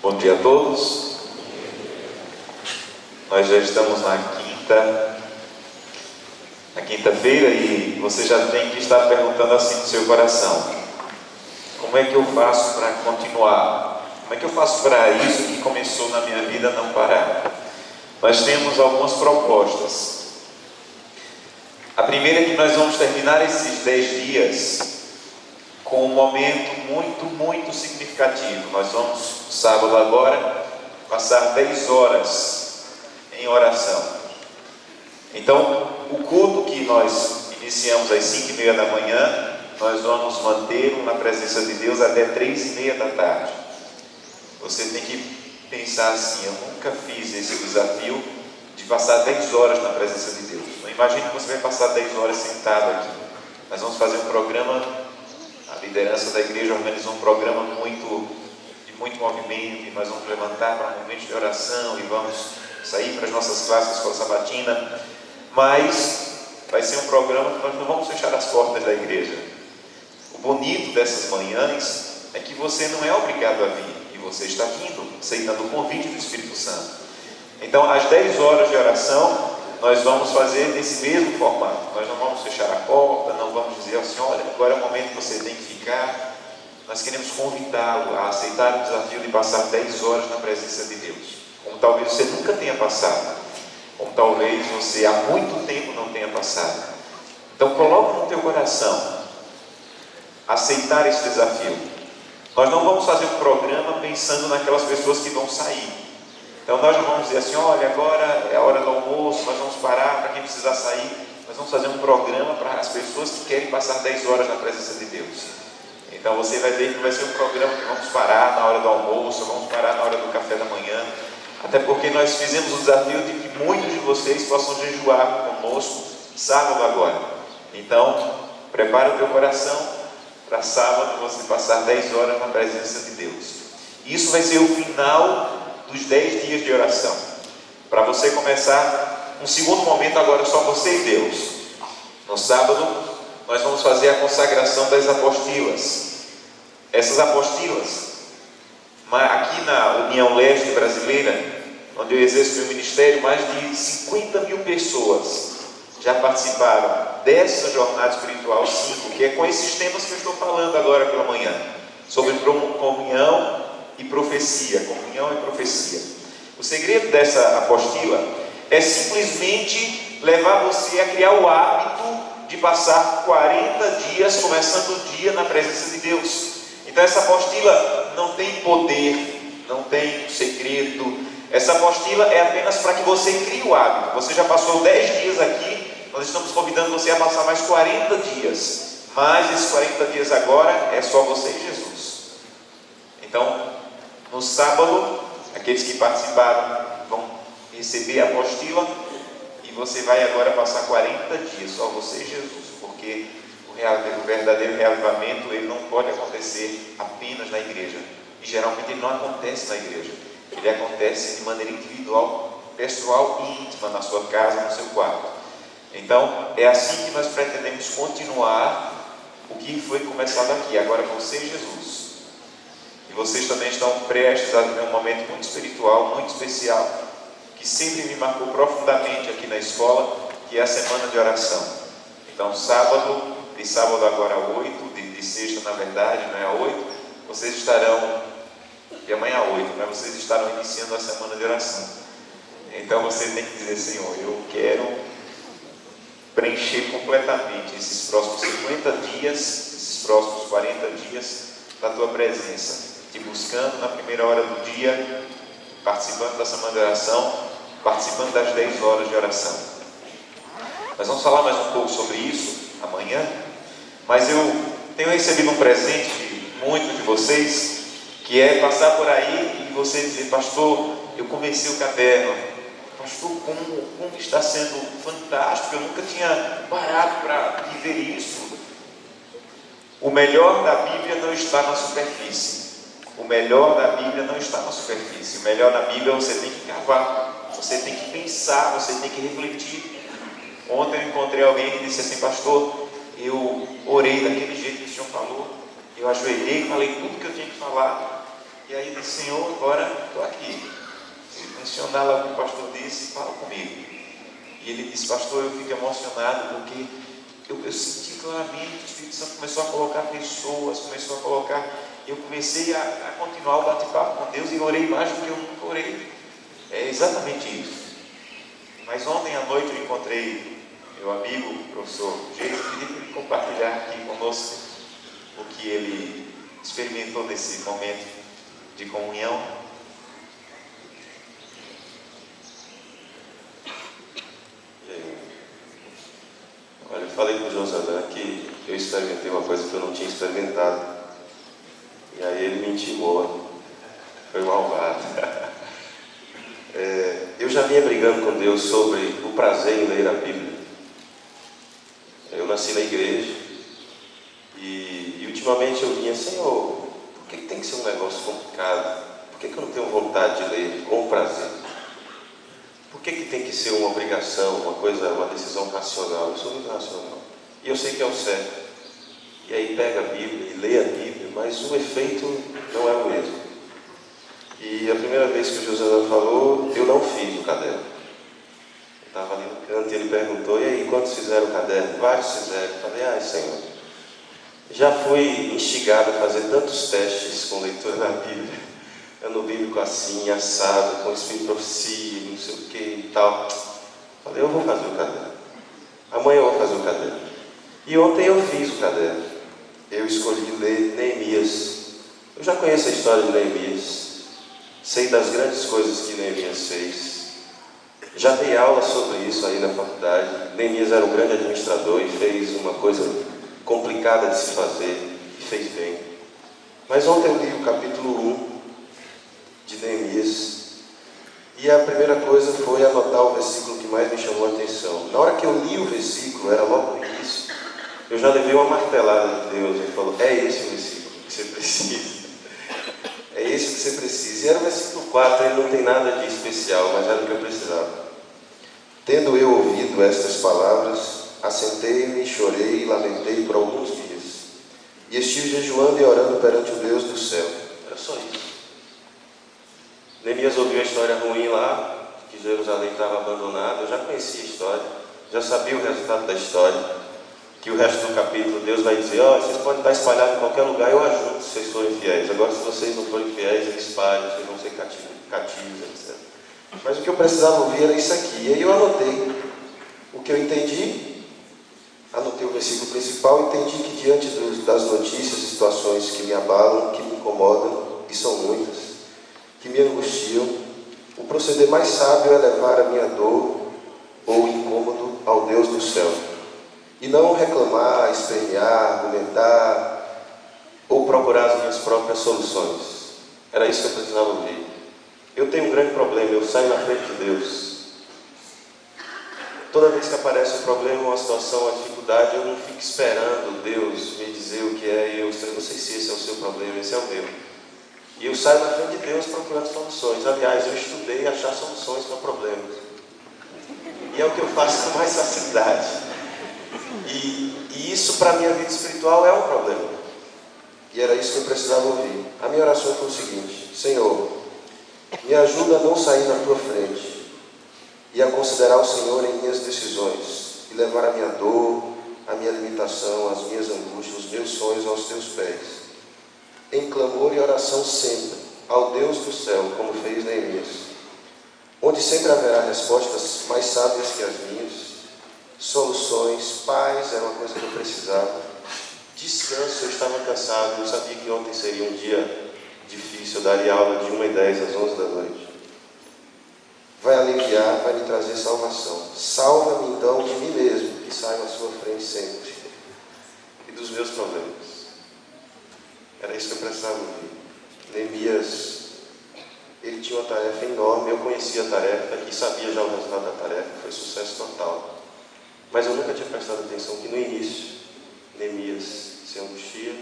Bom dia a todos. Nós já estamos na quinta-feira e você já tem que estar perguntando assim no seu coração: como é que eu faço para continuar? Como é que eu faço para isso que começou na minha vida não parar? Nós temos algumas propostas. A primeira é que nós vamos terminar esses 10 dias com um momento muito significativo. Nós vamos, sábado agora, passar 10 horas em oração. Então, o culto que nós iniciamos às 5h30 da manhã, nós vamos mantê-lo na presença de Deus até 3h30 da tarde. Você tem que pensar assim: eu nunca fiz esse desafio de passar 10 horas na presença de Deus. Não imagine que você vai passar 10 horas sentado aqui. Nós vamos fazer um programa, a liderança da igreja organizou um programa de muito movimento, e nós vamos levantar para momentos de oração e vamos sair para as nossas classes da escola sabatina, mas vai ser um programa que nós não vamos fechar as portas da igreja. O bonito dessas manhãs é que você não é obrigado a vir, e você está vindo, aceitando o convite do Espírito Santo. Então, às 10 horas de oração, nós vamos fazer nesse mesmo formato. Nós não vamos fechar a porta, não vamos dizer assim: olha, agora é o momento que você tem que ficar. Nós queremos convidá-lo a aceitar o desafio de passar 10 horas na presença de Deus, como talvez você nunca tenha passado, como talvez você há muito tempo não tenha passado. Então, coloque no teu coração aceitar esse desafio. Nós não vamos fazer um programa pensando naquelas pessoas que vão sair. Então nós não vamos dizer assim: olha, agora é a hora do almoço, nós vamos parar para quem precisar sair. Nós vamos fazer um programa para as pessoas que querem passar 10 horas na presença de Deus. Então você vai ver que vai ser um programa que vamos parar na hora do almoço, vamos parar na hora do café da manhã, até porque nós fizemos o desafio de que muitos de vocês possam jejuar conosco sábado agora. Então prepara o teu coração para sábado você passar 10 horas na presença de Deus. Isso vai ser o final dos 10 dias de oração, para você começar um segundo momento agora só você e Deus. No sábado nós vamos fazer a consagração das apostilas. Essas apostilas, aqui na União Leste Brasileira, onde eu exerço meu ministério, mais de 50 mil pessoas já participaram dessa jornada espiritual 5, que é com esses temas que eu estou falando agora pela manhã, sobre comunhão e profecia, comunhão e profecia. O segredo dessa apostila é simplesmente levar você a criar o hábito de passar 40 dias, começando o dia na presença de Deus. Então essa apostila não tem poder, não tem segredo. Essa apostila é apenas para que você crie o hábito. Você já passou 10 dias aqui, nós estamos convidando você a passar mais 40 dias. Mas esses 40 dias agora é só você e Jesus. Então, no sábado, aqueles que participaram vão receber a apostila, e você vai agora passar 40 dias, só você e Jesus, porque o verdadeiro reavivamento ele não pode acontecer apenas na igreja, e geralmente ele não acontece na igreja, ele acontece de maneira individual, pessoal e íntima, na sua casa, no seu quarto. Então, é assim que nós pretendemos continuar o que foi começado aqui, agora você e Jesus. E vocês também estão prestes a viver um momento muito espiritual, muito especial, que sempre me marcou profundamente aqui na escola, que é a semana de oração. Então, de sábado agora a 8, de sexta na verdade, não é a 8, vocês estarão, de amanhã a 8, mas vocês estarão iniciando a semana de oração. Então você tem que dizer: Senhor, eu quero preencher completamente esses próximos 50 dias, esses próximos 40 dias da Tua presença, te buscando na primeira hora do dia, participando da semana de oração, participando das 10 horas de oração. Nós vamos falar mais um pouco sobre isso amanhã, mas eu tenho recebido um presente de muitos de vocês, que é passar por aí e você dizer: pastor, eu comecei o caderno, pastor, como está sendo fantástico, eu nunca tinha parado para viver isso. O melhor da Bíblia não está na superfície. O melhor da Bíblia não está na superfície. O melhor da Bíblia você tem que cavar, você tem que pensar, você tem que refletir. Ontem eu encontrei alguém que disse assim: pastor, eu orei daquele jeito que o senhor falou, eu ajoelhei e falei tudo que eu tinha que falar, E aí disse, Senhor, agora estou aqui. Mencionar lá o que o pastor disse, fala comigo. E ele disse, pastor, eu fico emocionado porque eu senti claramente que o Espírito Santo começou a colocar pessoas, começou a colocar. Eu comecei a continuar o bate-papo com Deus e orei mais do que eu nunca orei. É exatamente isso. Mas ontem à noite eu encontrei meu amigo, o professor Jeito, e pedi para ele compartilhar aqui conosco o que ele experimentou nesse momento de comunhão. Olha, eu falei com o Josanã que eu experimentei uma coisa que eu não tinha experimentado. E aí ele me intimou. Foi malvado. Eu já vinha brigando com Deus sobre o prazer em ler a Bíblia. Eu nasci na igreja e ultimamente eu vinha, Senhor, por que tem que ser um negócio complicado? Por que eu não tenho vontade de ler com prazer? Por que tem que ser uma obrigação, uma decisão racional? Eu sou muito racional. E eu sei que é o certo. E aí pega a Bíblia e lê a Bíblia, mas o efeito não é o mesmo. E a primeira vez que o José falou, eu não fiz o caderno. Eu estava ali no canto e ele perguntou, e aí, quantos fizeram o caderno? Vários fizeram. Eu falei, ai Senhor, já fui instigado a fazer tantos testes com leitura da Bíblia. Ano bíblico assim, assado, com espírito de profecia, não sei o que e tal. Falei, eu vou fazer o caderno. Amanhã eu vou fazer o caderno. E ontem eu fiz o caderno. Eu escolhi ler Neemias. Eu já conheço a história de Neemias. Sei das grandes coisas que Neemias fez. Já dei aula sobre isso aí na faculdade. Neemias era um grande administrador e fez uma coisa complicada de se fazer e fez bem. Mas ontem eu li o capítulo 1 de Neemias e a primeira coisa foi anotar o versículo que mais me chamou a atenção. Na hora que eu li o versículo, era logo no início, eu já levei uma martelada de Deus. Ele falou, é esse o versículo que você precisa. É esse que você precisa. E era o versículo 4, ele não tem nada de especial, mas era o que eu precisava. Tendo eu ouvido estas palavras, assentei-me, chorei e lamentei por alguns dias. E estive jejuando e orando perante o Deus do céu. Era só isso. Neemias ouviu a história ruim lá, que Jerusalém estava abandonada. Eu já conhecia a história, já sabia o resultado da história. Que o resto do capítulo Deus vai dizer, vocês podem estar espalhados em qualquer lugar, eu ajudo se vocês forem fiéis. Agora, se vocês não forem fiéis, eu espalho, vocês vão ser cativos, etc. Mas o que eu precisava ouvir era isso aqui. E aí eu anotei o que eu entendi, anotei o versículo principal, entendi que diante das notícias e situações que me abalam, que me incomodam, e são muitas, que me angustiam, o proceder mais sábio é levar a minha dor ou incômodo ao Deus do céu. E não reclamar, espernear, argumentar ou procurar as minhas próprias soluções. Era isso que eu precisava ouvir. Eu tenho um grande problema, eu saio na frente de Deus. Toda vez que aparece um problema, uma situação, uma dificuldade, eu não fico esperando Deus me dizer o que é. Eu não sei se esse é o seu problema, esse é o meu. E eu saio na frente de Deus procurando soluções. Aliás, eu estudei achar soluções para problemas. E é o que eu faço com mais facilidade. E isso para a minha vida espiritual é um problema. E era isso que eu precisava ouvir. A minha oração foi o seguinte: Senhor, me ajuda a não sair na tua frente e a considerar o Senhor em minhas decisões e levar a minha dor, a minha limitação, as minhas angústias, os meus sonhos aos teus pés, em clamor e oração sempre ao Deus do céu, como fez Neemias, onde sempre haverá respostas mais sábias que as minhas, soluções, paz era uma coisa que eu precisava, descanso, eu estava cansado, eu sabia que ontem seria um dia difícil, eu daria aula de 1h10 às 11 da noite. Vai aliviar, vai me trazer salvação. Salva-me então de mim mesmo, que saio à sua frente sempre, e dos meus problemas. Era isso que eu precisava ouvir. Neemias, ele tinha uma tarefa enorme, eu conhecia a tarefa e sabia já o resultado da tarefa, foi sucesso total. Mas eu nunca tinha prestado atenção que no início, Neemias se angustia,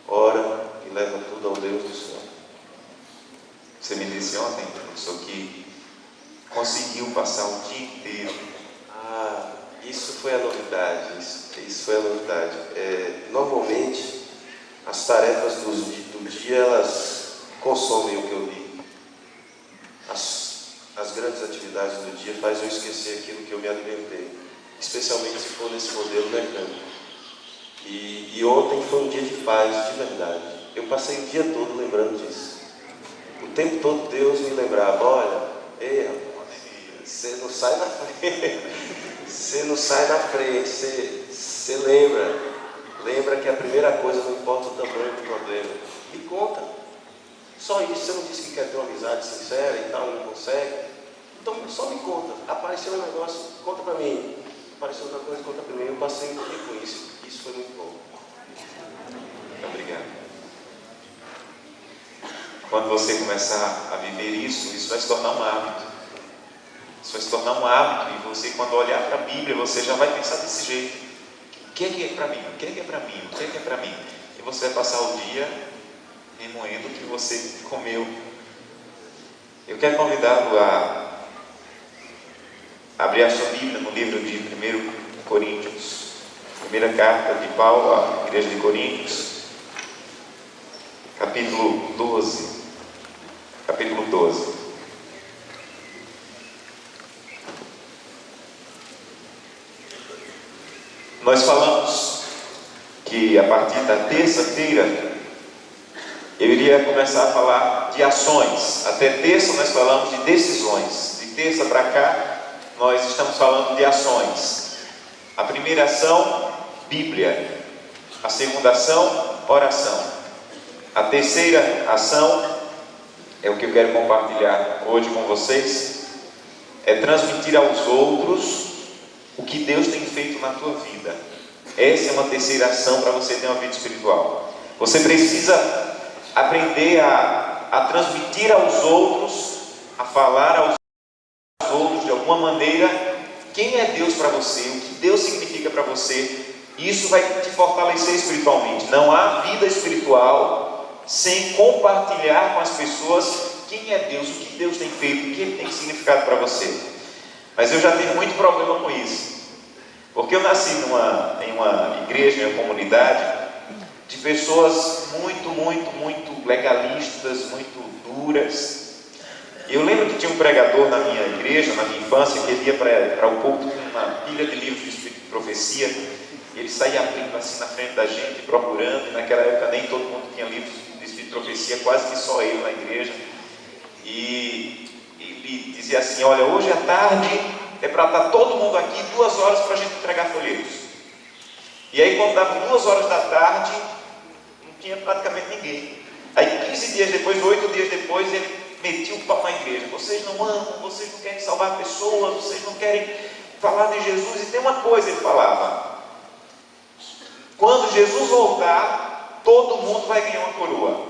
ora e leva tudo ao Deus do céu. Você me disse ontem, professor, que conseguiu passar o dia inteiro. Isso foi a novidade. Isso foi a novidade. Normalmente, as tarefas do dia, consomem o que eu li. As grandes atividades do dia fazem eu esquecer aquilo que eu me alimentei, especialmente se for nesse modelo mecânico. E ontem foi um dia de paz, de verdade. Eu passei o dia todo lembrando disso. O tempo todo Deus me lembrava: olha, ei, você não sai na frente, você não sai na frente, você lembra que a primeira coisa não importa o tamanho do problema. Me conta. Só isso. Você não disse que quer ter uma amizade sincera e tal, não consegue? Então só me conta. Apareceu um negócio, conta para mim. Apareceu outra coisa, conta para mim. Eu passei um dia com isso. Isso foi muito bom. Obrigado. Quando você começar a viver isso vai se tornar um hábito. Isso vai se tornar um hábito. E você, quando olhar para a Bíblia, você já vai pensar desse jeito: o que é para mim? O que é para mim? O que é para mim? E você vai passar o dia remoendo o que você comeu. Eu quero convidá-lo a abrir a sua Bíblia no livro de 1 Coríntios, primeira carta de Paulo à igreja de Coríntios, capítulo 12. Nós falamos que a partir da terça-feira eu iria começar a falar de ações. Até terça nós falamos de decisões. De terça para cá nós estamos falando de ações. A primeira ação, Bíblia. A segunda ação, oração. A terceira ação é o que eu quero compartilhar hoje com vocês. É transmitir aos outros o que Deus tem feito na tua vida. Essa é uma terceira ação para você ter uma vida espiritual. Você precisa aprender a transmitir aos outros, a falar aos outros de alguma maneira quem é Deus para você, o que Deus significa para você. Isso vai te fortalecer espiritualmente. Não há vida espiritual sem compartilhar com as pessoas quem é Deus, o que Deus tem feito, o que Ele tem significado para você. Mas eu já tenho muito problema com isso, porque eu nasci em uma igreja, em uma comunidade de pessoas muito legalistas, muito duras. Eu lembro que tinha um pregador na minha igreja, na minha infância, que ele ia para o culto com uma pilha de livros de Espírito de Profecia. Ele saía abrindo assim na frente da gente, procurando. E naquela época nem todo mundo tinha livros de Espírito de Profecia, quase que só ele na igreja. E ele dizia assim: olha, hoje à tarde é para estar todo mundo aqui 2 horas para a gente entregar folhetos. E aí quando dava 2 horas da tarde, não tinha praticamente ninguém. Aí 15 dias depois, 8 dias depois, ele metia o pau na igreja: vocês não amam, vocês não querem salvar pessoas, vocês não querem falar de Jesus. E tem uma coisa, ele falava: quando Jesus voltar, todo mundo vai ganhar uma coroa,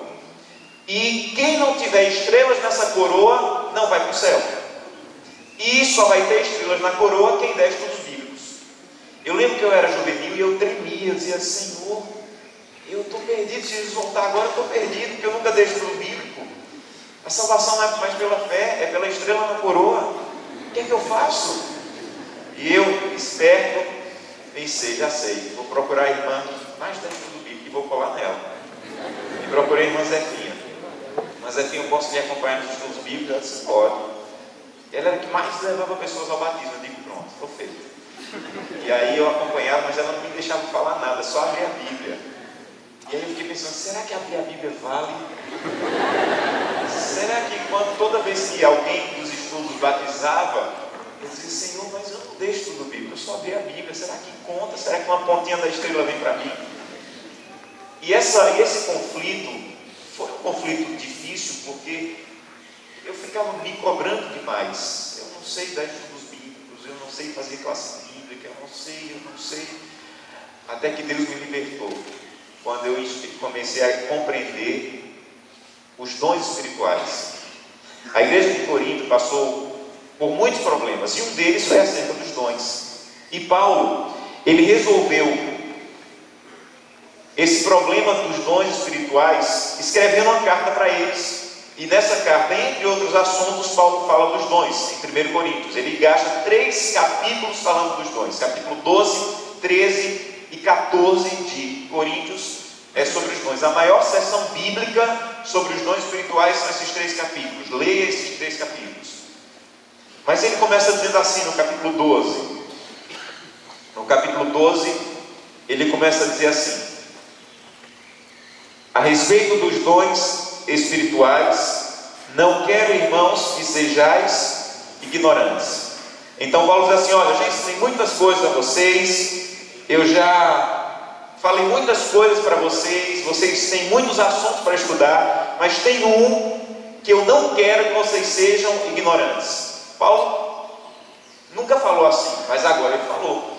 e quem não tiver estrelas nessa coroa não vai para o céu, e só vai ter estrelas na coroa quem der estudos bíblicos. Eu lembro que eu era juvenil e eu tremia, eu dizia: Senhor, eu estou perdido, se Jesus voltar agora eu estou perdido, porque eu nunca dei estudo bíblico. A salvação não é mais pela fé, é pela estrela na coroa. O que é que eu faço? E eu, esperto, pensei: já sei, vou procurar a irmã que mais dá estudo bíblico e vou colar nela. E procurei a irmã Zefinha. Irmã Zefinha, eu posso lhe acompanhar nos estudos bíblicos? Ela disse: pode. Ela era a que mais levava pessoas ao batismo. Eu digo: pronto, estou feito. E aí eu acompanhava, mas ela não me deixava falar nada, só abrir a Bíblia. E aí eu fiquei pensando: será que abrir a Bíblia vale? Será que toda vez que alguém dos estudos batizava, eu dizia: Senhor, mas eu não dei estudo bíblico, eu só abri a Bíblia, será que conta? Será que uma pontinha da estrela vem para mim? E esse conflito foi um conflito difícil, porque eu ficava me cobrando demais. Eu não sei dar estudos bíblicos, eu não sei fazer classe bíblica, eu não sei. Até que Deus me libertou, quando eu comecei a compreender os dons espirituais. A igreja de Corinto passou por muitos problemas, e um deles foi acerca dos dons. E Paulo, ele resolveu esse problema dos dons espirituais escrevendo uma carta para eles. E nessa carta, entre outros assuntos, Paulo fala dos dons, em 1 Coríntios. Ele gasta 3 capítulos falando dos dons. Capítulo 12, 13 e 14 de Coríntios é sobre os dons. A maior seção bíblica sobre os dons espirituais são esses 3 capítulos. Leia esses 3 capítulos. Mas ele começa dizendo assim no capítulo 12. No capítulo 12, ele começa a dizer assim: a respeito dos dons espirituais, não quero, irmãos, que sejais ignorantes. Então Paulo diz assim: olha, eu já ensinei muitas coisas a vocês, eu já falei muitas coisas para vocês, vocês têm muitos assuntos para estudar, mas tem um que eu não quero que vocês sejam ignorantes. Paulo nunca falou assim, mas agora ele falou: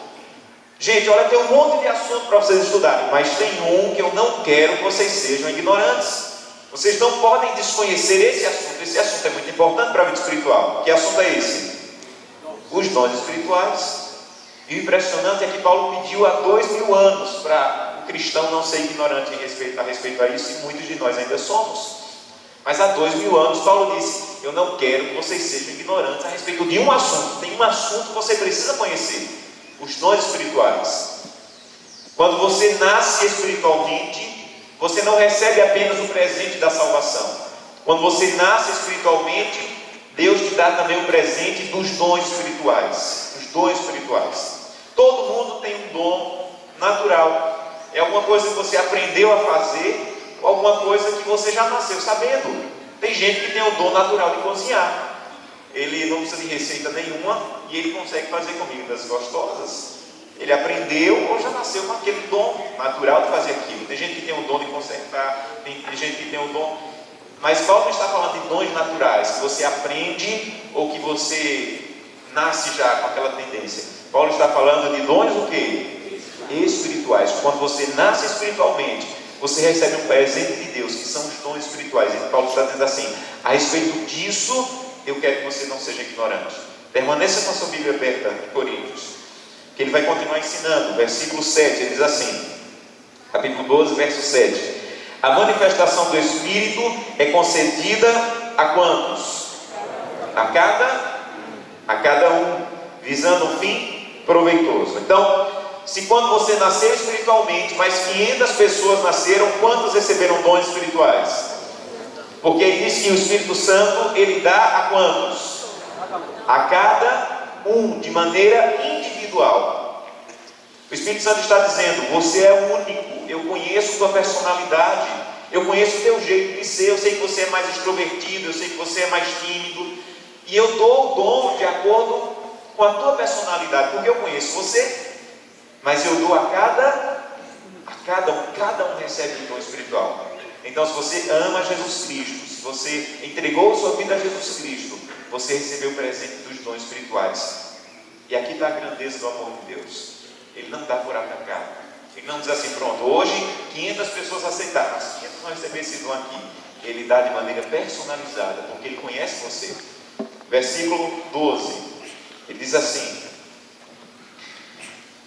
gente, olha, tem um monte de assunto para vocês estudarem, mas tem um que eu não quero que vocês sejam ignorantes. Vocês não podem desconhecer esse assunto. Esse assunto é muito importante para a vida espiritual. Que assunto é esse? Os dons espirituais. E o impressionante é que Paulo pediu há 2000 anos para o cristão não ser ignorante a respeito a isso, e muitos de nós ainda somos. Mas há 2000 anos Paulo disse: eu não quero que vocês sejam ignorantes a respeito de um assunto. Tem um assunto que você precisa conhecer: os dons espirituais. Quando você nasce espiritualmente, você não recebe apenas o presente da salvação. Quando você nasce espiritualmente, Deus te dá também o presente dos dons espirituais. Os dons espirituais. Todo mundo tem um dom natural. É alguma coisa que você aprendeu a fazer, ou alguma coisa que você já nasceu sabendo. Tem gente que tem o dom natural de cozinhar. Ele não precisa de receita nenhuma e ele consegue fazer comidas gostosas. Ele aprendeu ou já nasceu com aquele dom natural de fazer aquilo. Tem gente que tem o dom de consertar, tem gente que tem o dom. Mas Paulo não está falando de dons naturais, que você aprende ou que você nasce já com aquela tendência. Paulo está falando de dons o quê? Espirituais. Quando você nasce espiritualmente, você recebe um presente de Deus, que são os dons espirituais. E Paulo está dizendo assim: a respeito disso, eu quero que você não seja ignorante. Permaneça com a sua Bíblia aberta em Coríntios, que ele vai continuar ensinando. Versículo 7, ele diz assim, capítulo 12, verso 7: a manifestação do Espírito é concedida a quantos? A cada um, visando um fim proveitoso. Então, se quando você nasceu espiritualmente, mais 500 pessoas nasceram, quantos receberam dons espirituais? Porque ele diz que o Espírito Santo, ele dá a quantos? A cada um, de maneira individual. O Espírito Santo está dizendo: você é único, eu conheço tua personalidade, eu conheço o teu jeito de ser, eu sei que você é mais extrovertido, eu sei que você é mais tímido, e eu dou o dom de acordo com a tua personalidade, porque eu conheço você, mas eu dou a cada um recebe um dom espiritual. Então, se você ama Jesus Cristo, se você entregou sua vida a Jesus Cristo, você recebeu o presente dos dons espirituais. E aqui está a grandeza do amor de Deus. Ele não dá por atacado. Ele não diz assim: pronto, hoje 500 pessoas aceitaram, mas 500 vão receber esse dom aqui. Ele dá de maneira personalizada, porque ele conhece você. Versículo 12, ele diz assim: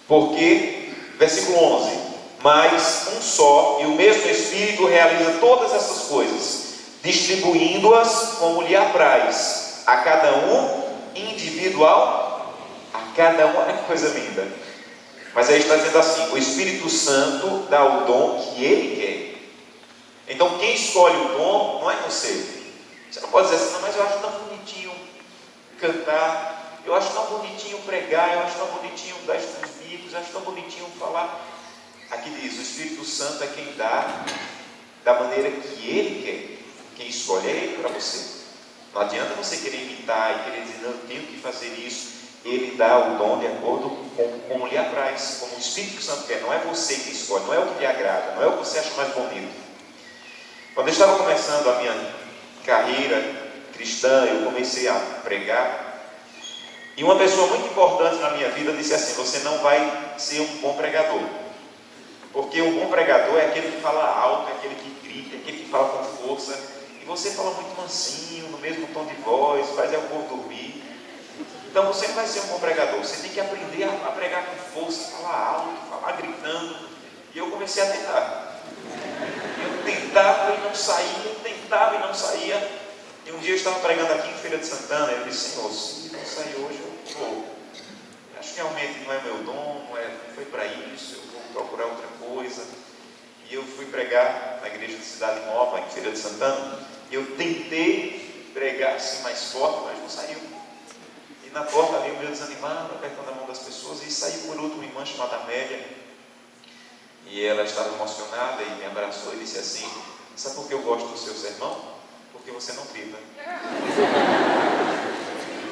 porque, versículo 11: mas um só e o mesmo Espírito realiza todas essas coisas, distribuindo-as como lhe apraz, a cada um individual, a cada um. Olha que coisa linda. Mas aí está dizendo assim: o Espírito Santo dá o dom que ele quer. Então quem escolhe o dom não é você. Você não pode dizer assim: não, mas eu acho tão bonitinho cantar, eu acho tão bonitinho pregar, eu acho tão bonitinho dar os bicos, eu acho tão bonitinho falar. Aqui diz: o Espírito Santo é quem dá da maneira que ele quer. Quem escolhe é ele para você. Não adianta você querer imitar e querer dizer: não, eu tenho que fazer isso. Ele dá o dom de acordo com como lhe apraz, como o Espírito Santo quer. Não é você que escolhe, não é o que lhe agrada, não é o que você acha mais bonito. Quando eu estava começando a minha carreira cristã, eu comecei a pregar, e uma pessoa muito importante na minha vida disse assim: você não vai ser um bom pregador, porque um bom pregador é aquele que fala alto, é aquele que grita, é aquele que fala com força, e você fala muito mansinho, no mesmo tom de voz, faz o povo dormir. Então você não vai ser um bom pregador. Você tem que aprender a pregar com força, falar alto, falar gritando. E eu comecei a tentar. Eu tentava e não saía, eu tentava e não saía. E um dia eu estava pregando aqui em Feira de Santana, e eu disse: Senhor, se não sair hoje, eu vou. Acho que realmente não é meu dom, não foi para isso, eu vou procurar outra coisa. E eu fui pregar na igreja de Cidade Nova, em Feira de Santana. E eu tentei pregar assim mais forte, mas não saiu. E na porta ali, eu meio desanimado, apertando a mão das pessoas. E saiu por último uma irmã chamada Amélia. E ela estava emocionada e me abraçou e disse assim: sabe por que eu gosto do seu sermão? Porque você não grita.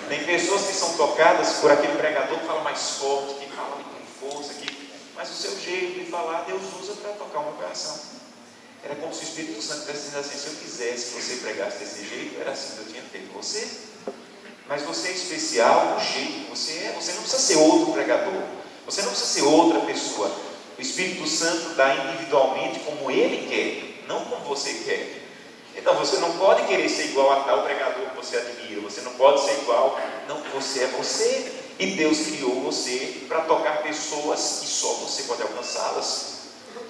Tem pessoas que são tocadas por aquele pregador que fala mais forte, que fala com força, mas o seu jeito de falar, Deus usa para tocar o meu coração. Era como se o Espírito Santo estivesse dizendo assim: se eu quisesse que você pregasse desse jeito, era assim que eu tinha feito você. Mas você é especial do jeito que você é. Você não precisa ser outro pregador. Você não precisa ser outra pessoa. O Espírito Santo dá individualmente como Ele quer, não como você quer. Então você não pode querer ser igual a tal pregador que você admira. Você não pode ser igual. Não, você é você. E Deus criou você para tocar pessoas e só você pode alcançá-las.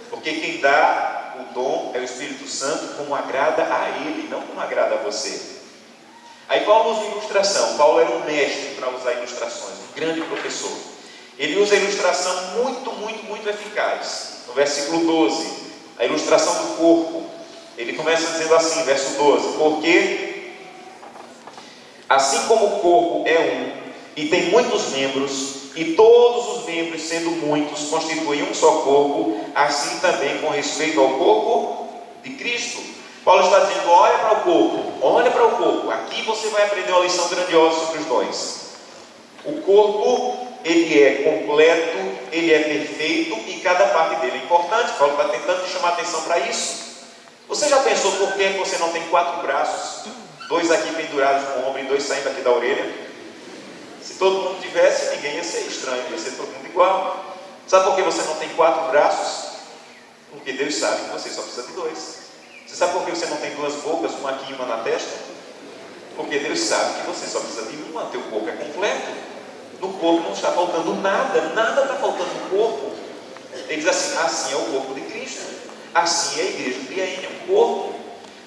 Porque quem dá o dom é o Espírito Santo, como agrada a Ele, não como agrada a você. Aí Paulo usa ilustração. Paulo era um mestre para usar ilustrações, um grande professor. Ele usa a ilustração muito eficaz. No versículo 12, a ilustração do corpo. Ele começa dizendo assim, verso 12: porque assim como o corpo é um e tem muitos membros, e todos os membros, sendo muitos, constituem um só corpo, assim também com respeito ao corpo de Cristo. Paulo está dizendo: olha para o corpo. Aqui você vai aprender uma lição grandiosa sobre os dons. O corpo, ele é completo, ele é perfeito e cada parte dele é importante. Paulo está tentando te chamar a atenção para isso. Você já pensou por que você não tem 4 braços, 2 aqui pendurados no ombro e 2 saindo aqui da orelha? Se todo mundo tivesse, ninguém ia ser estranho, ia ser todo mundo igual. Sabe por que você não tem 4 braços? Porque Deus sabe que você só precisa de 2. Você sabe por que você não tem 2 bocas, uma aqui e uma na testa? Porque Deus sabe que você só precisa de uma, teu corpo é completo. No corpo não está faltando nada está faltando no corpo. Ele diz assim é o corpo de Cristo. Assim é a igreja do IAM, é um corpo.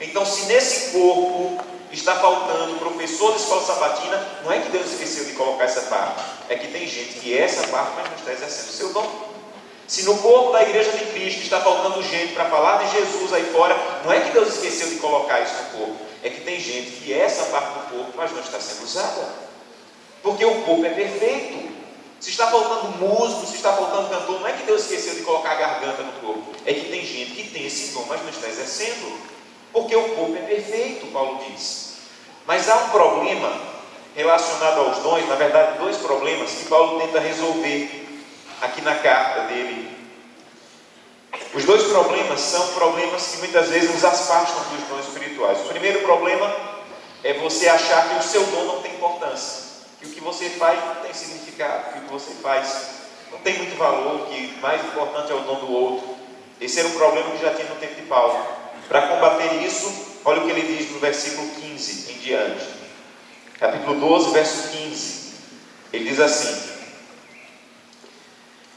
Então, se nesse corpo está faltando professor de escola sabatina, não é que Deus esqueceu de colocar essa parte, é que tem gente que é essa parte, mas não está exercendo o seu dom. Se no corpo da igreja de Cristo está faltando gente para falar de Jesus aí fora, não é que Deus esqueceu de colocar isso no corpo, é que tem gente que é essa parte do corpo, mas não está sendo usada, porque o corpo é perfeito. Se está faltando músico, se está faltando cantor, não é que Deus esqueceu de colocar a garganta no corpo, é que tem gente que tem esse dom, mas não está exercendo, porque o corpo é perfeito, Paulo diz. Mas há um problema relacionado aos dons, na verdade 2 problemas que Paulo tenta resolver aqui na carta dele. Os 2 problemas são problemas que muitas vezes nos afastam dos dons espirituais. O primeiro problema é você achar que o seu dom não tem importância, que o que você faz não tem significado, que o que você faz não tem muito valor, que o mais importante é o dom do outro. Esse era um problema que já tinha no tempo de Paulo. Para combater isso, olha o que ele diz no versículo 15 em diante. Capítulo 12, verso 15. Ele diz assim: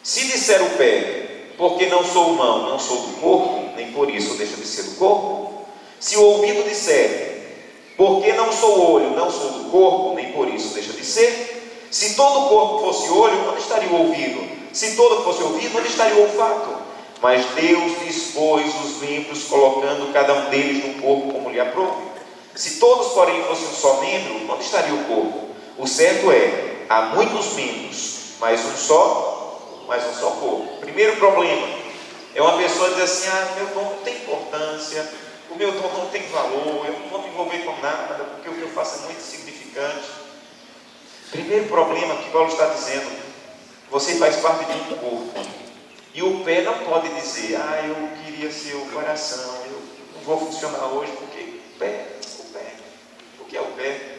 se disser o pé, porque não sou mão, não sou do corpo, nem por isso deixa de ser do corpo. Se o ouvido disser, porque não sou olho, não sou do corpo, nem por isso deixa de ser. Se todo o corpo fosse olho, onde estaria o ouvido? Se todo fosse ouvido, onde estaria o olfato? Mas Deus dispôs os membros, colocando cada um deles no corpo como lhe aprouve. Se todos, porém, fossem um só membro, onde estaria o corpo? O certo é, há muitos membros, mas um só corpo. Primeiro problema é uma pessoa dizer assim: meu dom não tem importância, o meu dom não tem valor, eu não vou me envolver com nada, porque o que eu faço é muito insignificante. Primeiro problema que Paulo está dizendo: você faz parte de um corpo. E o pé não pode dizer: eu queria ser o coração, eu não vou funcionar hoje, porque o pé, o que é o pé?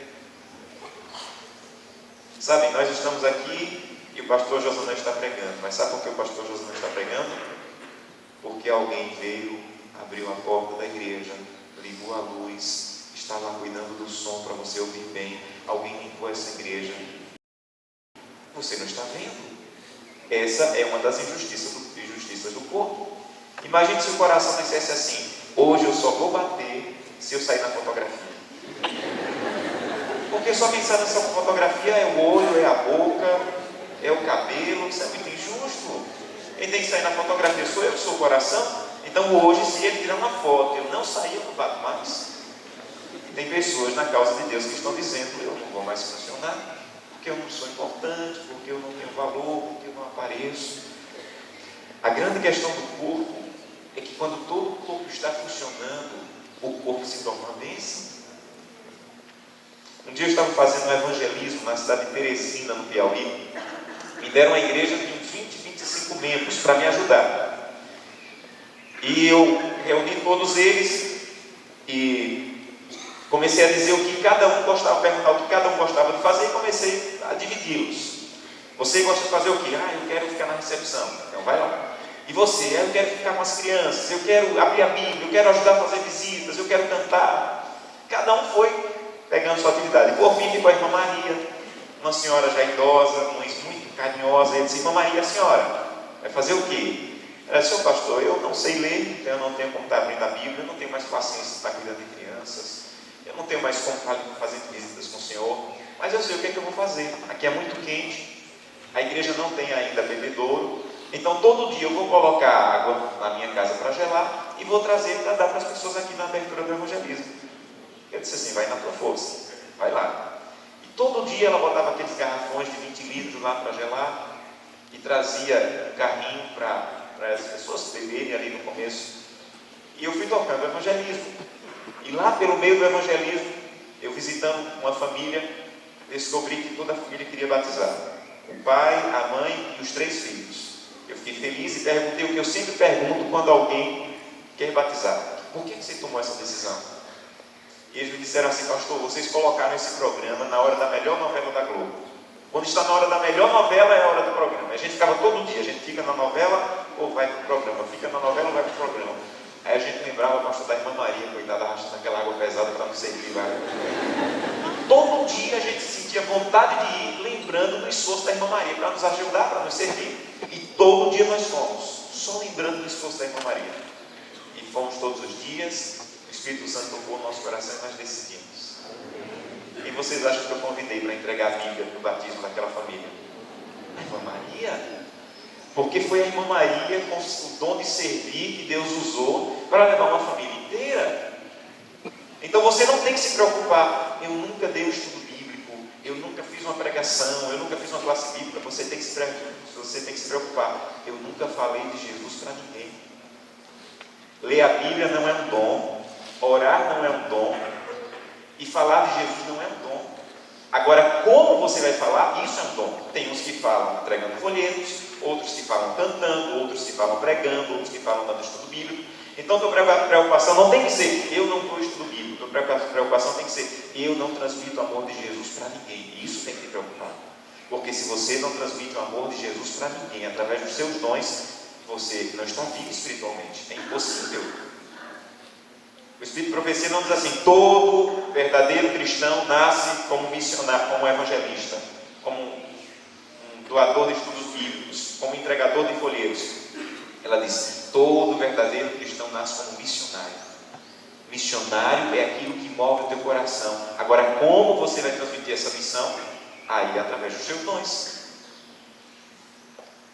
Sabe, nós estamos aqui e o pastor Josanã está pregando, mas sabe por que o pastor Josanã está pregando? Porque alguém veio, abriu a porta da igreja, ligou a luz, está lá cuidando do som para você ouvir bem, alguém limpou essa igreja. Você não está vendo. Essa é uma das injustiças do corpo. Imagine se o coração dissesse assim: hoje eu só vou bater se eu sair na fotografia. Porque só pensar nessa fotografia é o olho, é a boca, é o cabelo. Isso é muito injusto. Quem tem que sair na fotografia sou eu, que sou o coração. Então hoje, se ele tirar uma foto, eu não sair, eu não bato mais. E tem pessoas na causa de Deus que estão dizendo, eu não vou mais funcionar, porque eu não sou importante, porque eu não tenho valor, porque eu não apareço. A grande questão do corpo é que quando todo o corpo está funcionando, o corpo se torna uma bênção. Um dia eu estava fazendo um evangelismo na cidade de Teresina, no Piauí. Me deram uma igreja de uns 20, 25 membros para me ajudar. E eu reuni todos eles e comecei a dizer o que cada um gostava, perguntar o que cada um gostava de fazer e comecei a dividi-los. Você gosta de fazer o quê? Eu quero ficar na recepção. Então vai lá. E você? Eu quero ficar com as crianças, eu quero abrir a Bíblia, eu quero ajudar a fazer visitas, eu quero cantar. Cada um foi pegando sua atividade. Por fim ficou a irmã Maria, uma senhora já idosa, muito carinhosa. Ele disse: irmã Maria, a senhora vai fazer o quê? Ela disse: senhor pastor, eu não sei ler, então eu não tenho como estar abrindo a Bíblia, eu não tenho mais paciência para cuidar de crianças, eu não tenho mais como fazer visitas com o senhor, mas eu sei o que é que eu vou fazer. Aqui é muito quente, a igreja não tem ainda bebedouro, então todo dia eu vou colocar água na minha casa para gelar e vou trazer para dar para as pessoas aqui na abertura do evangelismo. Eu disse assim: vai na tua força, vai lá. E todo dia ela botava aqueles garrafões de 20 litros lá para gelar e trazia um carrinho para as pessoas beberem ali no começo. E eu fui tocando o evangelismo. E lá pelo meio do evangelismo, eu visitando uma família, descobri que toda a família queria batizar. O pai, a mãe e os 3 filhos. Eu fiquei feliz e perguntei o que eu sempre pergunto quando alguém quer batizar: por que você tomou essa decisão? E eles me disseram assim: pastor, vocês colocaram esse programa na hora da melhor novela da Globo. Quando está na hora da melhor novela, é a hora do programa. A gente ficava todo dia, a gente fica na novela ou vai para o programa, fica na novela ou vai para o programa. Aí a gente lembrava, pastor, da irmã Maria, coitada, arrastando aquela água pesada para não servir lá. E todo dia a gente sentia vontade de ir, lembrando do esforço da irmã Maria, para nos ajudar, para nos servir. E todo dia nós fomos, só lembrando do esforço da irmã Maria. E fomos todos os dias, o Espírito Santo tocou no nosso coração e nós decidimos. Quem vocês acham que eu convidei para entregar a Bíblia no batismo daquela família? A irmã Maria. Porque foi a irmã Maria com o dom de servir que Deus usou para levar uma família inteira. Então você não tem que se preocupar: eu nunca dei um estudo bíblico, eu nunca fiz uma pregação, eu nunca fiz uma classe bíblica. Você tem que se preocupar: eu nunca falei de Jesus para ninguém. Ler a Bíblia não é um dom, orar não é um dom, e falar de Jesus não é um dom. Agora, como você vai falar, isso é um dom. Tem uns que falam entregando folhetos, outros que falam cantando, outros que falam pregando, outros que falam dando estudo bíblico. Então, tua preocupação não tem que ser: eu não dou estudo bíblico. Tua preocupação tem que ser: eu não transmito o amor de Jesus para ninguém. Isso tem que te preocupar. Porque se você não transmite o amor de Jesus para ninguém, através dos seus dons, você não está vivo espiritualmente. É impossível. O Espírito de Profecia não diz assim: todo verdadeiro cristão nasce como missionário, como evangelista, como um doador de estudos bíblicos, como entregador de folhetos. Ela diz: todo verdadeiro cristão nasce como missionário. Missionário é aquilo que move o teu coração. Agora, como você vai transmitir essa missão? Aí, através dos seus dons.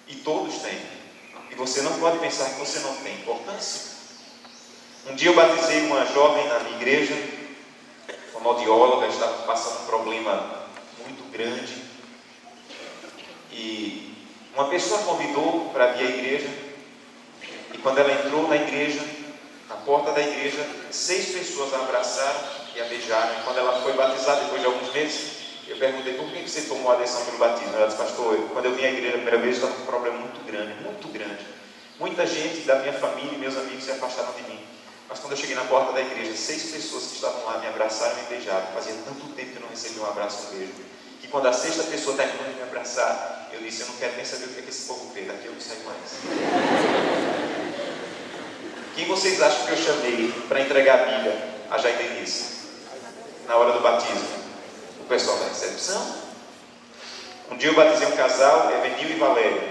E todos têm. E você não pode pensar que você não tem importância. Um dia eu batizei uma jovem na minha igreja, fonoaudióloga, estava passando um problema muito grande. E uma pessoa convidou para vir à igreja. E quando ela entrou na igreja, na porta da igreja, 6 pessoas a abraçaram e a beijaram. E quando ela foi batizada, depois de alguns meses, eu perguntei: por que você tomou a decisão pelo batismo? Ela disse: pastor, quando eu vim à igreja a primeira vez, eu estava com um problema muito grande, muito grande. Muita gente da minha família e meus amigos se afastaram de mim. Mas quando eu cheguei na porta da igreja, 6 pessoas que estavam lá me abraçaram e me beijaram. Fazia tanto tempo que eu não recebia um abraço e um beijo. E quando a 6ª pessoa terminou de me abraçar, eu disse: eu não quero nem saber o que é que esse povo fez, daqui eu não saio mais. Quem vocês acham que eu chamei para entregar a Bíblia a Jair Denise na hora do batismo? O pessoal da recepção. Um dia eu batizei um casal, Evenil e Valério,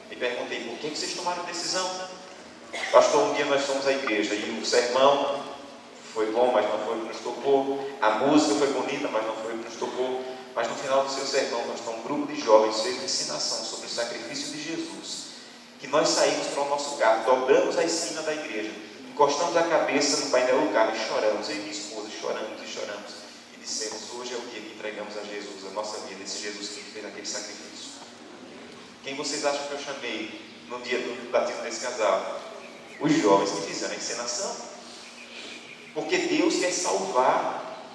e perguntei: por que vocês tomaram a decisão? Pastor, um dia nós fomos à igreja e o sermão foi bom, mas não foi o que nos tocou. A música foi bonita, mas não foi o que nos tocou. Mas no final do seu sermão, nós, um grupo de jovens, fez uma ensinação sobre o sacrifício de Jesus. que nós saímos para o nosso carro, dobramos a esquina da igreja, encostamos a cabeça no painel do carro e choramos, eu e minha esposa choramos e choramos, e dissemos: hoje é o dia que entregamos a Jesus a nossa vida, esse Jesus que fez aquele sacrifício. Quem vocês acham que eu chamei no dia do batismo desse casal? Os jovens que fizeram a encenação. Porque Deus quer salvar,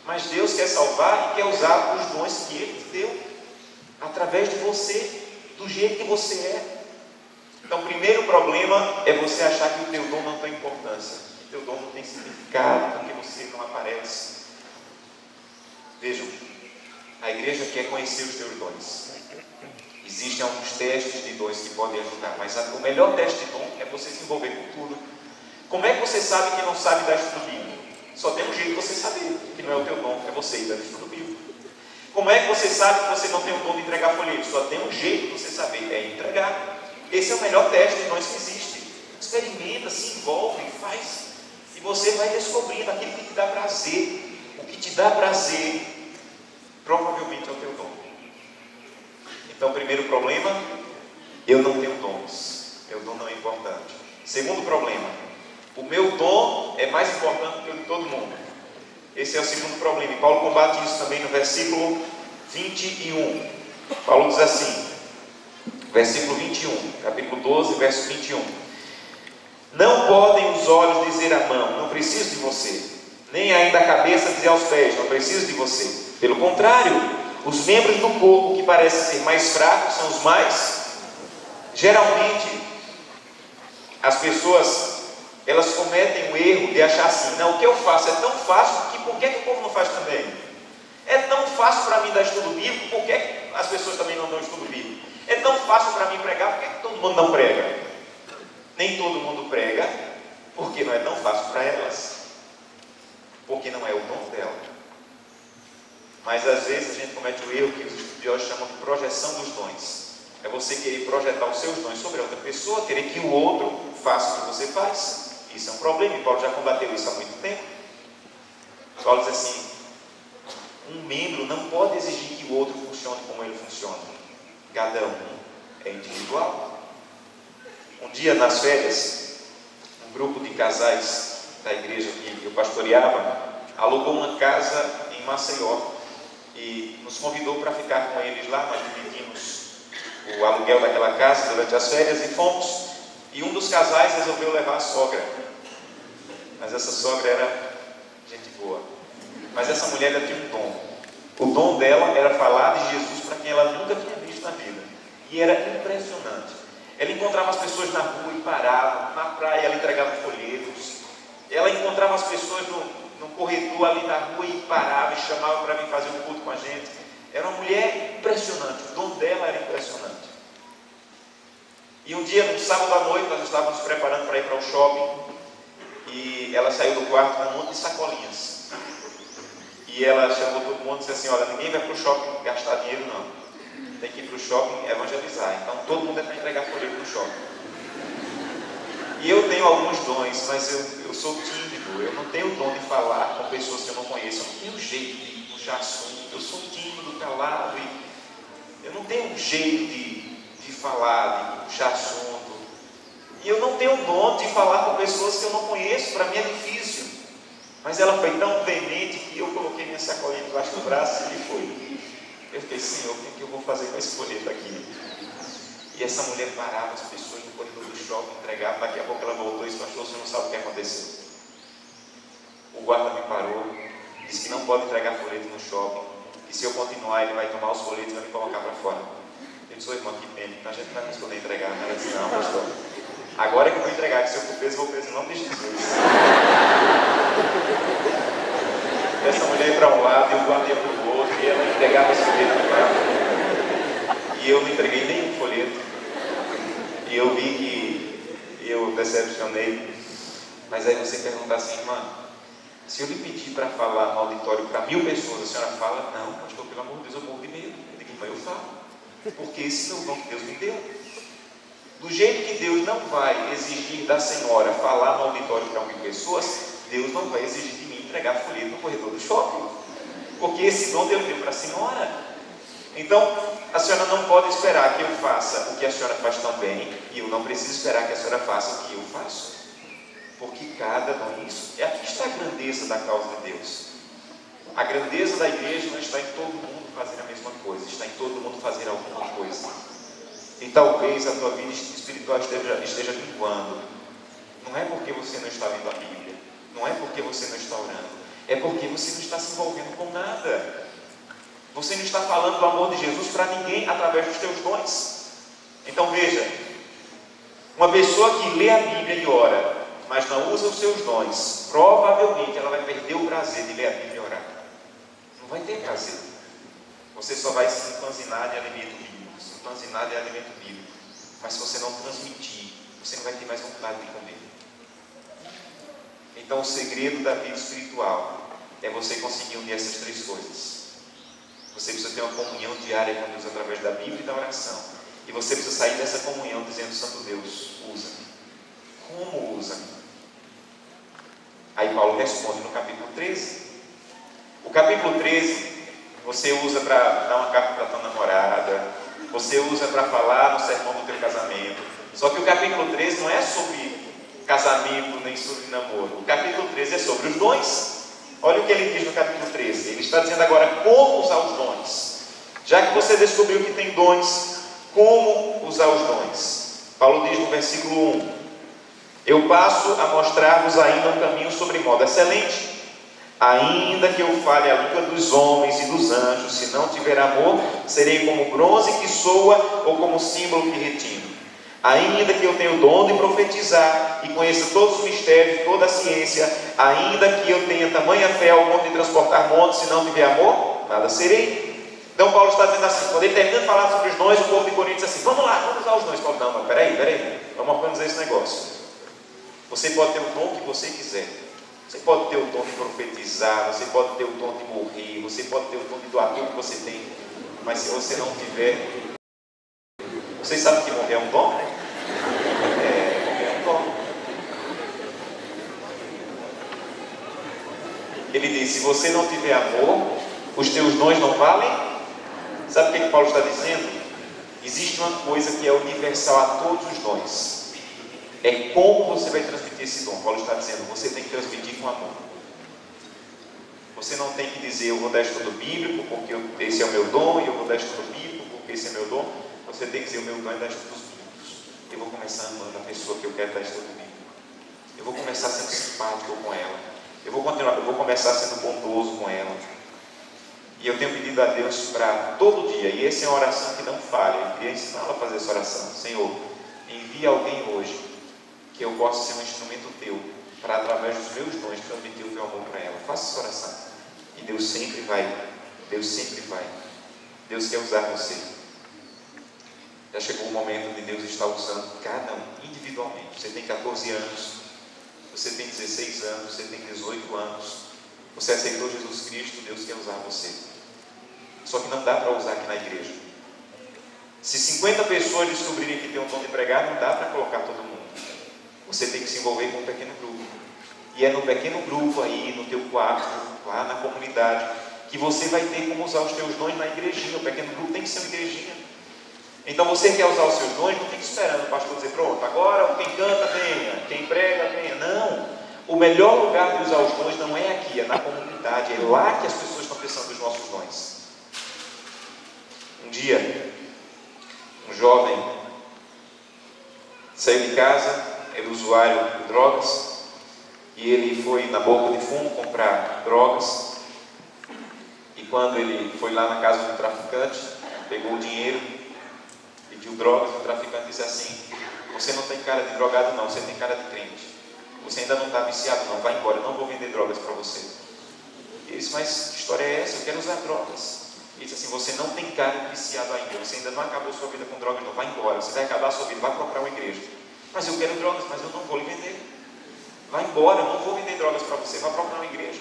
mas Deus quer salvar e quer usar os dons que Ele te deu, através de você, do jeito que você é. Então, o primeiro problema é você achar que o teu dom não tem importância, o teu dom não tem significado, porque você não aparece. Vejam, a igreja quer conhecer os teus dons. Existem alguns testes de dons que podem ajudar, mas o melhor teste de dom é você se envolver com tudo. Como é que você sabe que não sabe dar estudo bíblico? Só tem um jeito de você saber, que não é o teu dom, é você ir dar estudo bíblico. Como é que você sabe que você não tem o dom de entregar folhetos? Só tem um jeito de você saber, é entregar. Esse é o melhor teste de dons que existe. Experimenta, se envolve, faz, e você vai descobrindo aquilo que te dá prazer. O que te dá prazer, provavelmente é o teu dom. Então, primeiro problema, eu não tenho dons. Meu dom não é importante. Segundo problema, o meu dom é mais importante que o de todo mundo. Esse é o segundo problema. E Paulo combate isso também no versículo 21. Paulo diz assim, versículo 21, capítulo 12, verso 21. Não podem os olhos dizer à mão: não preciso de você. Nem ainda a cabeça dizer aos pés: não preciso de você. Pelo contrário, os membros do corpo que parecem ser mais fracos são os mais. Geralmente, as pessoas, elas cometem o erro de achar assim: não, o que eu faço é tão fácil que por que o povo não faz também? É tão fácil para mim dar estudo bíblico, por que as pessoas também não dão estudo bíblico? É tão fácil para mim pregar, por que todo mundo não prega? Nem todo mundo prega, porque não é tão fácil para elas, porque não é o dom dela. Mas às vezes a gente comete o erro que os estudiosos chamam de projeção dos dons. É você querer projetar os seus dons sobre outra pessoa, querer que o outro faça o que você faz. Isso é um problema, e Paulo já combateu isso há muito tempo. Paulo diz assim: um membro não pode exigir que o outro funcione como ele funciona. Cada um é individual. Um dia nas férias, um grupo de casais da igreja que eu pastoreava alugou uma casa em Maceió e nos convidou para ficar com eles lá. Nós dividimos o aluguel daquela casa durante as férias e fomos. E um dos casais resolveu levar a sogra, mas essa sogra era gente boa. Mas essa mulher ela tinha um dom. O dom dela era falar de Jesus para quem ela nunca tinha visto na vida. E era impressionante. Ela encontrava as pessoas na rua e parava. Na praia ela entregava folhetos. Ela encontrava as pessoas no corredor ali na rua e parava e chamava para vir fazer um culto com a gente. Era uma mulher impressionante. O dom dela era impressionante. E um dia, no sábado à noite, nós estávamos nos preparando para ir para o shopping. E ela saiu do quarto com um monte de sacolinhas. E ela chamou todo mundo e disse assim: olha, ninguém vai para o shopping gastar dinheiro não. Tem que ir para o shopping evangelizar. Então todo mundo é para entregar folheto no shopping. E eu tenho alguns dons, mas eu sou tímido. Eu não tenho o dom de falar com pessoas que eu não conheço. Eu não tenho jeito de puxar assunto. Eu sou tímido, calado. E eu não tenho um jeito de falar, de puxar assunto. E eu não tenho o dom de falar com pessoas que eu não conheço. Para mim é difícil. Mas ela foi tão veemente que eu coloquei minha sacolinha debaixo do braço e foi. Eu fiquei: Senhor, o que eu vou fazer com esse folheto aqui? E essa mulher parava as pessoas no corredor do shopping, entregava. Daqui a pouco ela voltou e disse: pastor, você não sabe o que aconteceu. O guarda me parou, disse que não pode entregar folheto no shopping, que se eu continuar ele vai tomar os folhetos e vai me colocar para fora. Eu disse: ô irmão, que pena, então a gente não vai mais poder entregar. Ela disse: não, pastor, agora é que eu vou entregar, que se eu for preso, vou preso em nome de Jesus. Essa mulher ia para um lado e o guarda ia para o outro, e ela entregava os folhetos lá. E eu não entreguei nenhum folheto. E eu vi que eu decepcionei. Mas aí você pergunta assim: irmã, se eu lhe pedir para falar no auditório para 1000 pessoas, a senhora fala? Não, pastor, pelo amor de Deus, eu morro de medo. Eu digo: irmã, eu falo. Porque esse é o dom que Deus me deu. Do jeito que Deus não vai exigir da senhora falar no auditório para 1000 pessoas, Deus não vai exigir de mim entregar folheto no corredor do shopping. Porque esse dom Deus deu para a senhora. Então, a senhora não pode esperar que eu faça o que a senhora faz tão bem, e eu não preciso esperar que a senhora faça o que eu faço. Porque cada um, isso, aqui está a grandeza da causa de Deus. A grandeza da igreja não está em todo mundo fazer a mesma coisa, está em todo mundo fazer alguma coisa. E talvez a tua vida espiritual esteja minguando. Não é porque você não está lendo a Bíblia, não é porque você não está orando, é porque você não está se envolvendo com nada. Você não está falando do amor de Jesus para ninguém através dos teus dons. Então veja, uma pessoa que lê a Bíblia e ora, mas não usa os seus dons, provavelmente ela vai perder o prazer de ler a Bíblia e orar. Não vai ter prazer. Você só vai se empanzinar de alimento bíblico, se empanzinar de alimento bíblico. Mas se você não transmitir, você não vai ter mais vontade de comer. Então o segredo da vida espiritual é você conseguir unir essas três coisas. Você precisa ter uma comunhão diária com Deus através da Bíblia e da oração. E você precisa sair dessa comunhão dizendo: Santo Deus, usa-me. Como usa-me? Aí Paulo responde no capítulo 13. O capítulo 13, você usa para dar uma carta para a tua namorada, você usa para falar no sermão do teu casamento. Só que o capítulo 13 não é sobre casamento nem sobre namoro. O capítulo 13 é sobre os dons. Olha o que ele diz no capítulo 13. Ele está dizendo agora como usar os dons. Já que você descobriu que tem dons, como usar os dons? Paulo diz no versículo 1: eu passo a mostrar-vos ainda um caminho sobre modo excelente. Ainda que eu fale a língua dos homens e dos anjos, se não tiver amor, serei como bronze que soa ou como símbolo que retine. Ainda que eu tenha o dom de profetizar e conheça todos os mistérios, toda a ciência, ainda que eu tenha tamanha fé ao ponto de transportar montes, se não tiver amor, nada serei. Então Paulo está dizendo assim, quando ele termina de falar sobre os dons, o povo de Corinto diz assim: vamos lá, vamos usar os dons. Paulo: não, peraí, vamos organizar esse negócio. Você pode ter o dom que você quiser. Você pode ter o dom de profetizar, você pode ter o dom de morrer, você pode ter o dom de doar tudo que você tem, mas se você não tiver... Vocês sabem que morrer é um dom, né? Morrer é um dom. Ele diz: se você não tiver amor, os teus dons não valem. Sabe o que Paulo está dizendo? Existe uma coisa que é universal a todos os dons. É como você vai transmitir esse dom. Paulo está dizendo: você tem que transmitir com amor. Você não tem que dizer: eu vou dar estudo bíblico porque esse é o meu dom, e eu vou dar estudo bíblico porque esse é meu dom. Você tem que dizer: o meu dom é dar estudos bíblicos. Eu vou começar amando a pessoa que eu quero dar estudo bíblico. Eu vou começar sendo simpático com ela. Eu vou começar sendo bondoso com ela. E eu tenho pedido a Deus para todo dia, e essa é uma oração que não falha. Eu queria ensiná-la a fazer essa oração: Senhor, envia alguém hoje que eu possa ser um instrumento teu, para através dos meus dons transmitir o teu amor para ela. Faça essa oração. E Deus sempre vai. Deus quer usar você. Já chegou o momento de Deus estar usando cada um individualmente. Você tem 14 anos, você tem 16 anos, você tem 18 anos, você aceitou Jesus Cristo, Deus quer usar você. Só que não dá para usar aqui na igreja. Se 50 pessoas descobrirem que tem um dom de pregar, não dá para colocar todo mundo. Você tem que se envolver com um pequeno grupo. E é no pequeno grupo aí, no teu quarto, lá na comunidade, que você vai ter como usar os teus dons na igrejinha. O pequeno grupo tem que ser uma igrejinha. Então você quer usar os seus dons, não fique esperando o pastor dizer: pronto, agora quem canta venha, quem prega venha. Não. O melhor lugar de usar os dons não é aqui, é na comunidade. É lá que as pessoas estão precisando dos nossos dons. Um dia, um jovem saiu de casa, era usuário de drogas, e ele foi na boca de fumo comprar drogas. E quando ele foi lá na casa do traficante, pegou o dinheiro, pediu drogas, e o traficante disse assim: você não tem cara de drogado não, você tem cara de crente. Você ainda não está viciado não, vai embora, eu não vou vender drogas para você. E ele disse: mas que história é essa? Eu quero usar drogas. Ele disse assim: você não tem cara de viciado ainda, você ainda não acabou sua vida com drogas não, vai embora, você vai acabar a sua vida, vai procurar uma igreja. Mas eu quero drogas, mas eu não vou lhe vender. Vai embora, eu não vou vender drogas para você, vai procurar uma igreja.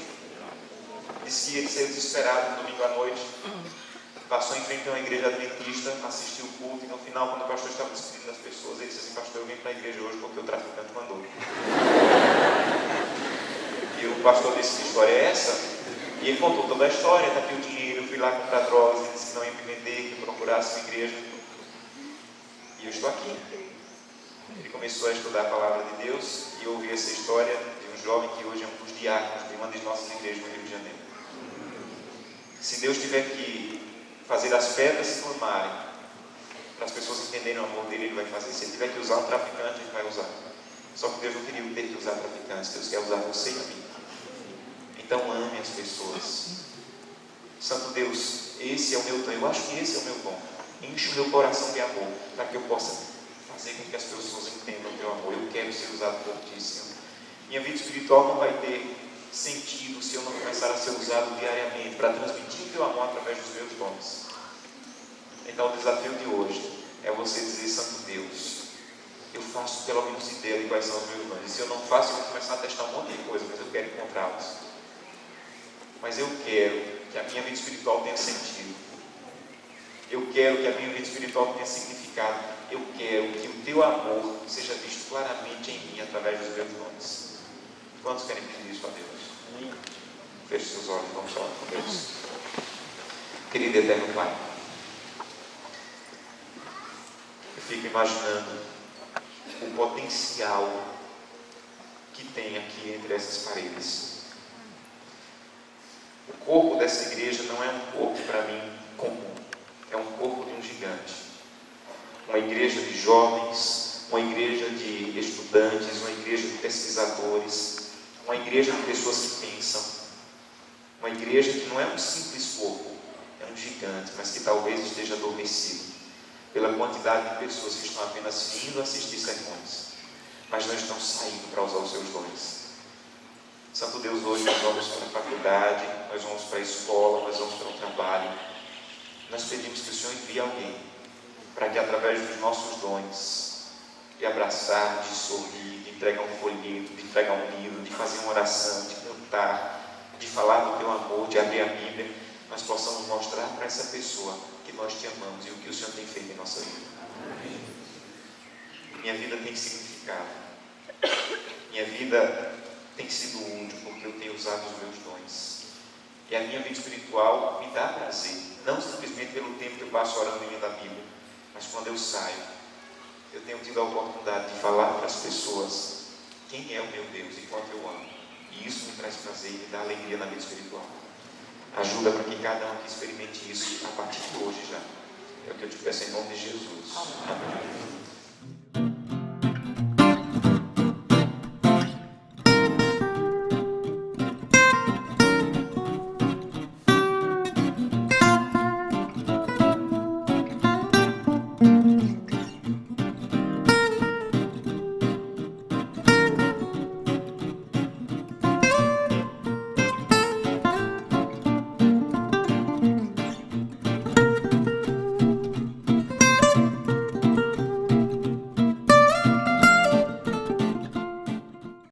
Disse que ele saiu desesperado no domingo à noite, passou em frente a uma igreja adventista, assistiu o culto, e no final, quando o pastor estava despedindo as pessoas, ele disse assim: pastor, eu vim para a igreja hoje porque o traficante mandou. E o pastor disse: que história é essa? E ele contou toda a história, está aqui o dinheiro, eu fui lá comprar drogas, ele disse que não ia me vender, que eu procurasse uma igreja. E eu estou aqui. Ele começou a estudar a palavra de Deus e eu ouvi essa história de um jovem que hoje é um dos diáconos de uma das nossas igrejas no Rio de Janeiro. Se Deus tiver que fazer as pedras se formarem, para as pessoas entenderem o amor dele, ele vai fazer. Se ele tiver que usar um traficante, ele vai usar. Só que Deus não queria ter que usar traficantes, Deus quer usar você e a mim. Então ame as pessoas. Santo Deus, esse é o meu dom, eu acho que esse é o meu dom. Enche o meu coração de amor, para que eu possa fazer com que as pessoas entendam o teu amor. Eu quero ser usado por ti, Senhor. Minha vida espiritual não vai ter sentido se eu não começar a ser usado diariamente para transmitir o teu amor através dos meus dons. Então o desafio de hoje é você dizer: Santo Deus, eu faço pelo menos ideia de quais são os meus dons. E se eu não faço, eu vou começar a testar um monte de coisa, mas eu quero encontrá-los. Mas eu quero que a minha vida espiritual tenha sentido. Eu quero que a minha vida espiritual tenha significado. Eu quero que o teu amor seja visto claramente em mim através dos meus dons. Quantos querem pedir isso a Deus? Feche seus olhos, vamos falar com Deus. Querido eterno Pai, eu fico imaginando o potencial que tem aqui entre essas paredes. O corpo dessa igreja não é um corpo, para mim, comum. É um corpo de um gigante. Uma igreja de jovens, uma igreja de estudantes, uma igreja de pesquisadores, uma igreja de pessoas que pensam. Uma igreja que não é um simples corpo, é um gigante, mas que talvez esteja adormecido pela quantidade de pessoas que estão apenas vindo assistir sermões, mas não estão saindo para usar os seus dons. Santo Deus, hoje nós vamos para a faculdade, nós vamos para a escola, nós vamos para o trabalho. Nós pedimos que o Senhor envie alguém para que através dos nossos dons, de abraçar, de sorrir, de entregar um folheto, de entregar um livro, de fazer uma oração, de cantar, de falar do teu amor, de abrir a Bíblia, nós possamos mostrar para essa pessoa que nós te amamos e o que o Senhor tem feito em nossa vida. Minha vida tem significado. Minha vida tem sido útil porque eu tenho usado os meus dons. E a minha vida espiritual me dá prazer, não simplesmente pelo tempo que eu passo orando e lendo a Bíblia, mas quando eu saio, eu tenho tido a oportunidade de falar para as pessoas quem é o meu Deus e quanto eu amo. E isso me traz prazer e me dá alegria na vida espiritual. Ajuda para que cada um aqui experimente isso a partir de hoje já. É o que eu te peço em nome de Jesus. Amém.